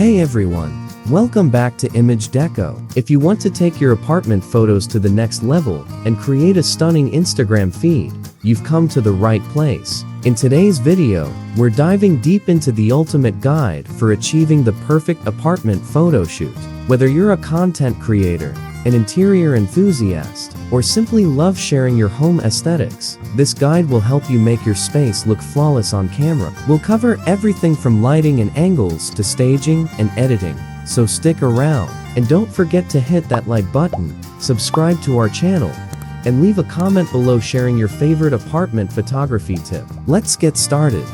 Hey everyone, welcome back to Image Deco. If you want to take your apartment photos to the next level and create a stunning Instagram feed, you've come to the right place. In today's video, we're diving deep into the ultimate guide for achieving the perfect apartment photo shoot. Whether you're a content creator, an interior enthusiast, or simply love sharing your home aesthetics, this guide will help you make your space look flawless on camera. We'll cover everything from lighting and angles to staging and editing, so stick around. And don't forget to hit that like button, subscribe to our channel, and leave a comment below sharing your favorite apartment photography tip. Let's get started.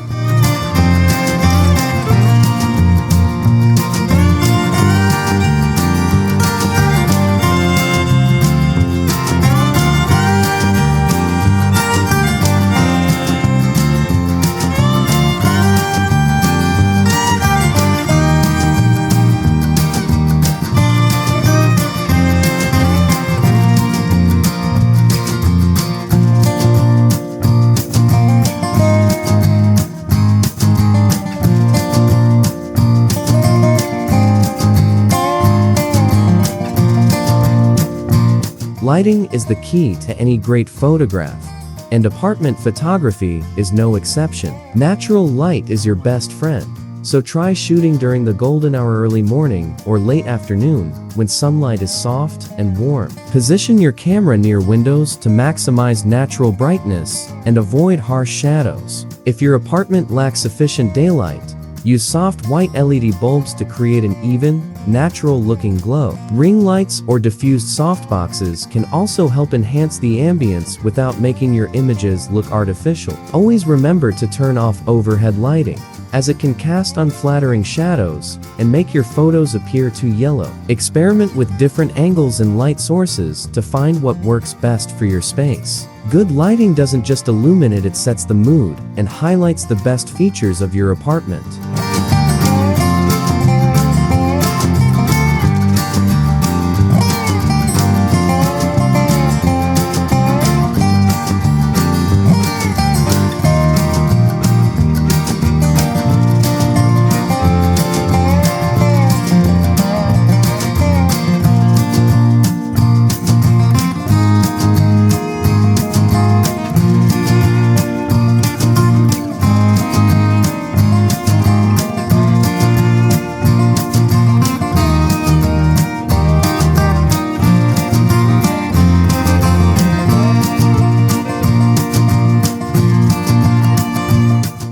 Lighting is the key to any great photograph, and apartment photography is no exception. Natural light is your best friend, so try shooting during the golden hour early morning or late afternoon when sunlight is soft and warm. Position your camera near windows to maximize natural brightness and avoid harsh shadows. If your apartment lacks sufficient daylight, use soft white LED bulbs to create an even, natural-looking glow. Ring lights or diffused softboxes can also help enhance the ambience without making your images look artificial. Always remember to turn off overhead lighting, as it can cast unflattering shadows and make your photos appear too yellow. Experiment with different angles and light sources to find what works best for your space. Good lighting doesn't just illuminate, it sets the mood and highlights the best features of your apartment.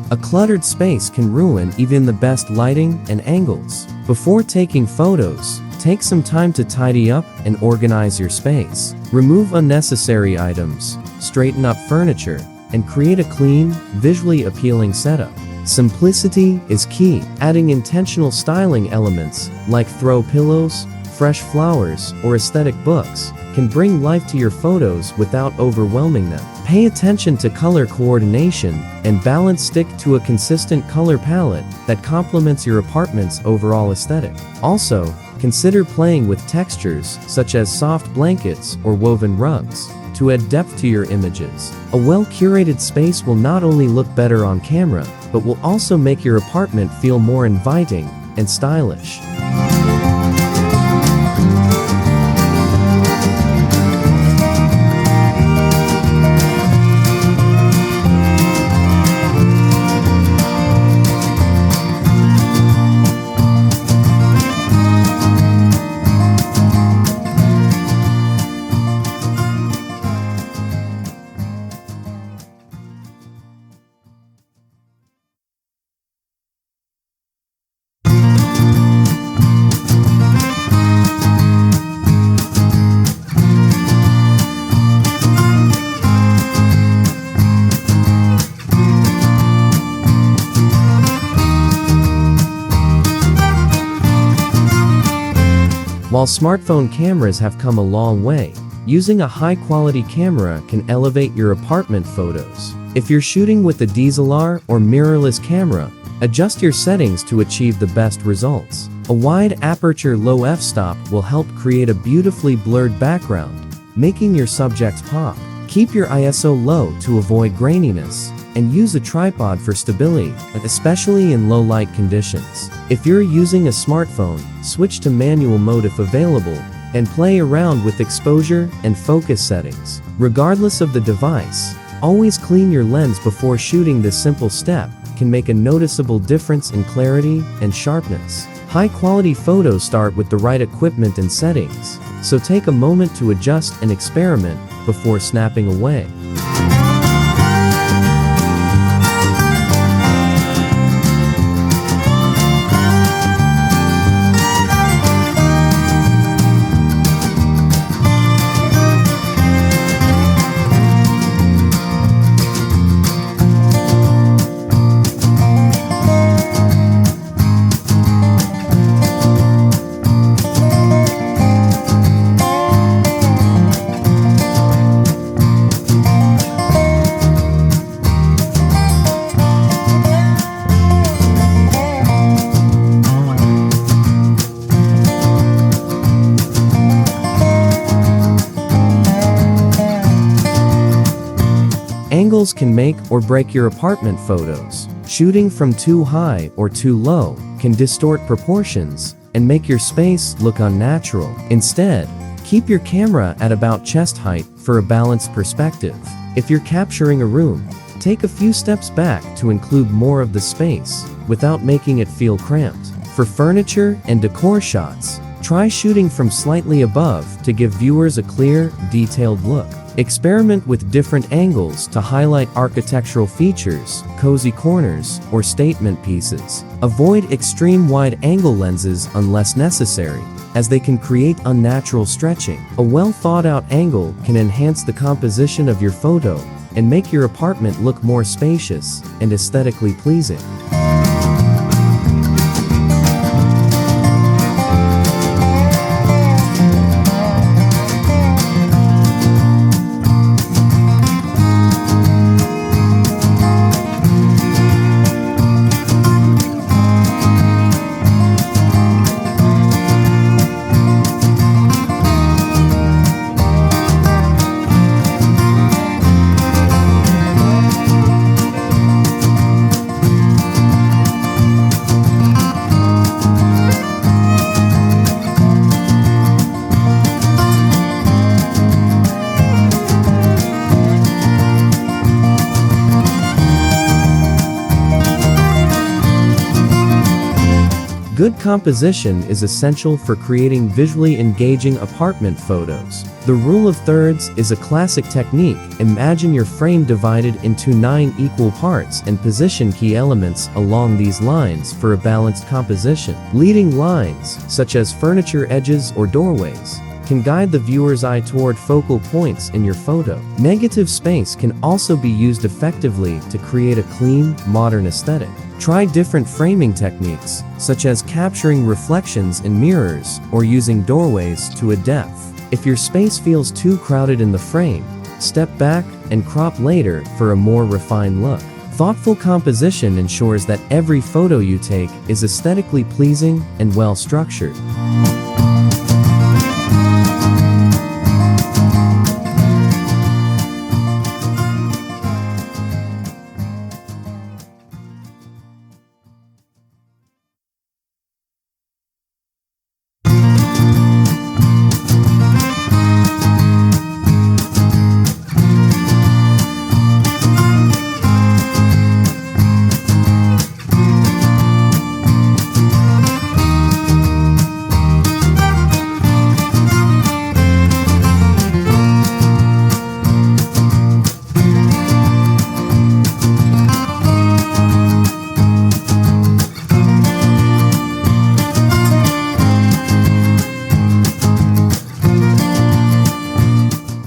A cluttered space can ruin even the best lighting and angles. Before taking photos, take some time to tidy up and organize your space. Remove unnecessary items, straighten up furniture, and create a clean, visually appealing setup. Simplicity is key. Adding intentional styling elements like throw pillows, fresh flowers, or aesthetic books can bring life to your photos without overwhelming them. Pay attention to color coordination and balance. Stick to a consistent color palette that complements your apartment's overall aesthetic. Also, consider playing with textures such as soft blankets or woven rugs to add depth to your images. A well-curated space will not only look better on camera, but will also make your apartment feel more inviting and stylish. While smartphone cameras have come a long way, using a high-quality camera can elevate your apartment photos. If you're shooting with a DSLR or mirrorless camera, adjust your settings to achieve the best results. A wide aperture low f-stop will help create a beautifully blurred background, making your subjects pop. Keep your ISO low to avoid graininess, and use a tripod for stability, especially in low light conditions. If you're using a smartphone, switch to manual mode if available, and play around with exposure and focus settings. Regardless of the device, always clean your lens before shooting. This simple step can make a noticeable difference in clarity and sharpness. High-quality photos start with the right equipment and settings, so take a moment to adjust and experiment before snapping away. Angles can make or break your apartment photos. Shooting from too high or too low can distort proportions and make your space look unnatural. Instead, keep your camera at about chest height for a balanced perspective. If you're capturing a room, take a few steps back to include more of the space without making it feel cramped. For furniture and decor shots, try shooting from slightly above to give viewers a clear, detailed look. Experiment with different angles to highlight architectural features, cozy corners, or statement pieces. Avoid extreme wide-angle lenses unless necessary, as they can create unnatural stretching. A well-thought-out angle can enhance the composition of your photo and make your apartment look more spacious and aesthetically pleasing. Good composition is essential for creating visually engaging apartment photos. The rule of thirds is a classic technique. Imagine your frame divided into 9 equal parts and position key elements along these lines for a balanced composition. Leading lines, such as furniture edges or doorways, can guide the viewer's eye toward focal points in your photo. Negative space can also be used effectively to create a clean, modern aesthetic. Try different framing techniques, such as capturing reflections in mirrors or using doorways to a depth. If your space feels too crowded in the frame, step back and crop later for a more refined look. Thoughtful composition ensures that every photo you take is aesthetically pleasing and well-structured.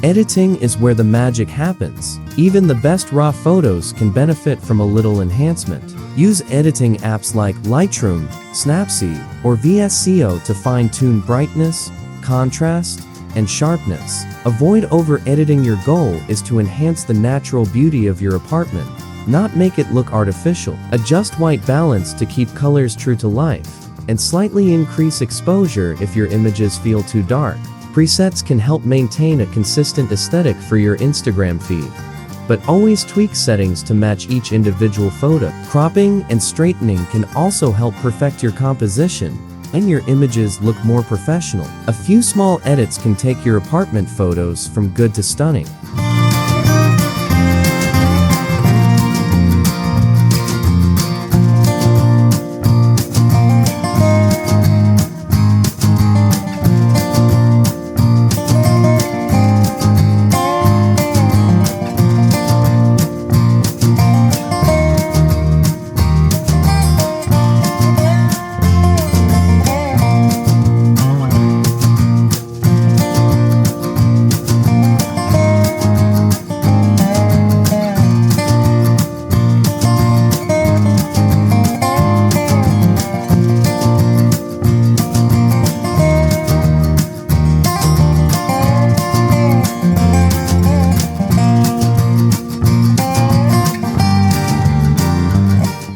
Editing is where the magic happens. Even the best raw photos can benefit from a little enhancement. Use editing apps like Lightroom, Snapseed, or VSCO to fine-tune brightness, contrast, and sharpness. Avoid over-editing. Your goal is to enhance the natural beauty of your apartment, not make it look artificial. Adjust white balance to keep colors true to life, and slightly increase exposure if your images feel too dark. Presets can help maintain a consistent aesthetic for your Instagram feed, but always tweak settings to match each individual photo. Cropping and straightening can also help perfect your composition and your images look more professional. A few small edits can take your apartment photos from good to stunning.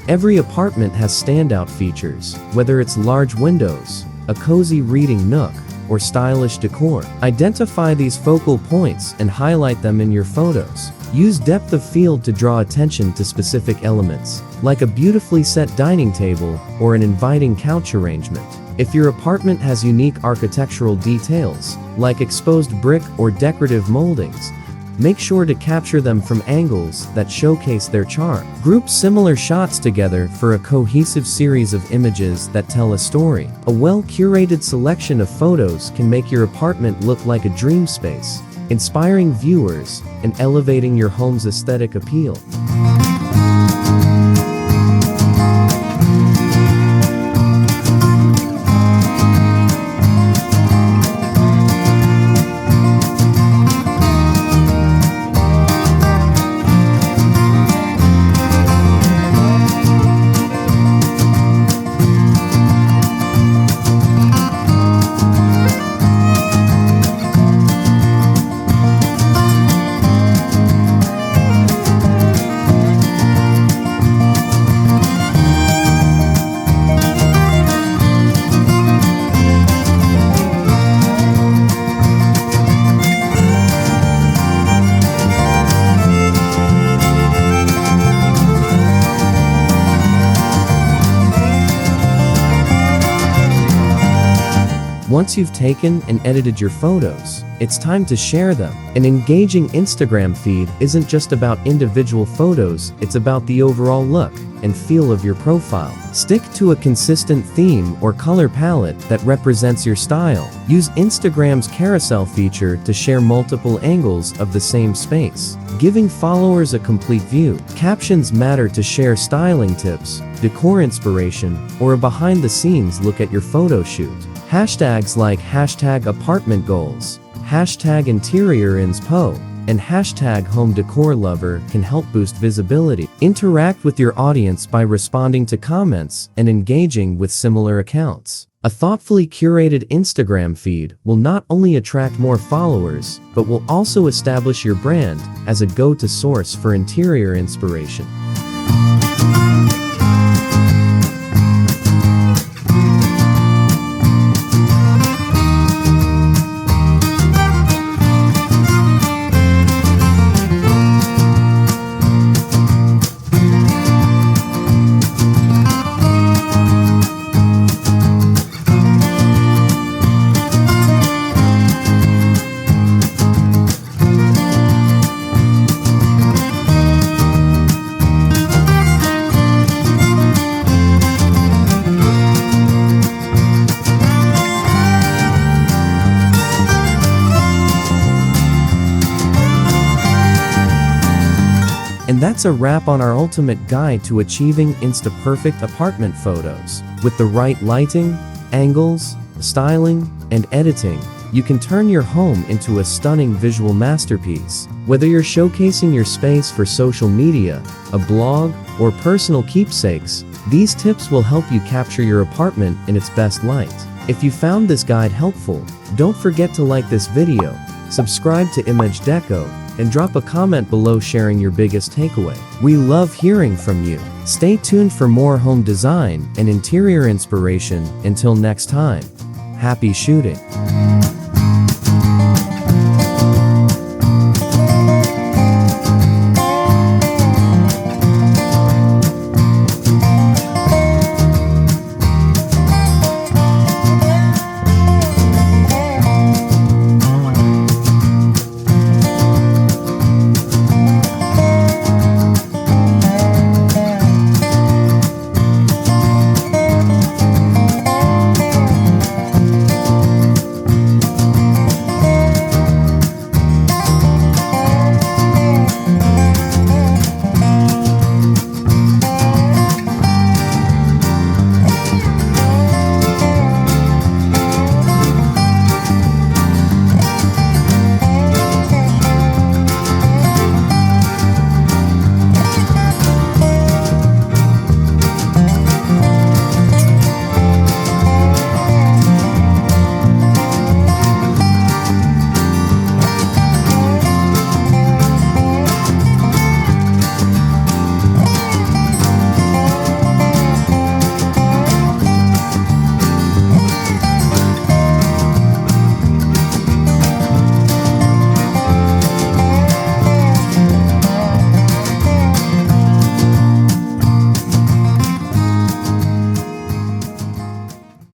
Every apartment has standout features, whether it's large windows, a cozy reading nook, or stylish decor. Identify these focal points and highlight them in your photos. Use depth of field to draw attention to specific elements, like a beautifully set dining table or an inviting couch arrangement. If your apartment has unique architectural details, like exposed brick or decorative moldings, make sure to capture them from angles that showcase their charm. Group similar shots together for a cohesive series of images that tell a story. A well-curated selection of photos can make your apartment look like a dream space, inspiring viewers and elevating your home's aesthetic appeal. Once you've taken and edited your photos, it's time to share them. An engaging Instagram feed isn't just about individual photos, it's about the overall look and feel of your profile. Stick to a consistent theme or color palette that represents your style. Use Instagram's carousel feature to share multiple angles of the same space, giving followers a complete view. Captions matter to share styling tips, decor inspiration, or a behind-the-scenes look at your photo shoot. Hashtags like #apartmentgoals, #interiorinspo, and #homedecor can help boost visibility. Interact with your audience by responding to comments and engaging with similar accounts. A thoughtfully curated Instagram feed will not only attract more followers, but will also establish your brand as a go-to source for interior inspiration. And that's a wrap on our ultimate guide to achieving Insta-Perfect apartment photos. With the right lighting, angles, styling, and editing, you can turn your home into a stunning visual masterpiece. Whether you're showcasing your space for social media, a blog, or personal keepsakes, these tips will help you capture your apartment in its best light. If you found this guide helpful, don't forget to like this video, subscribe to Image Deco, and drop a comment below sharing your biggest takeaway. We love hearing from you. Stay tuned for more home design and interior inspiration. Until next time, happy shooting.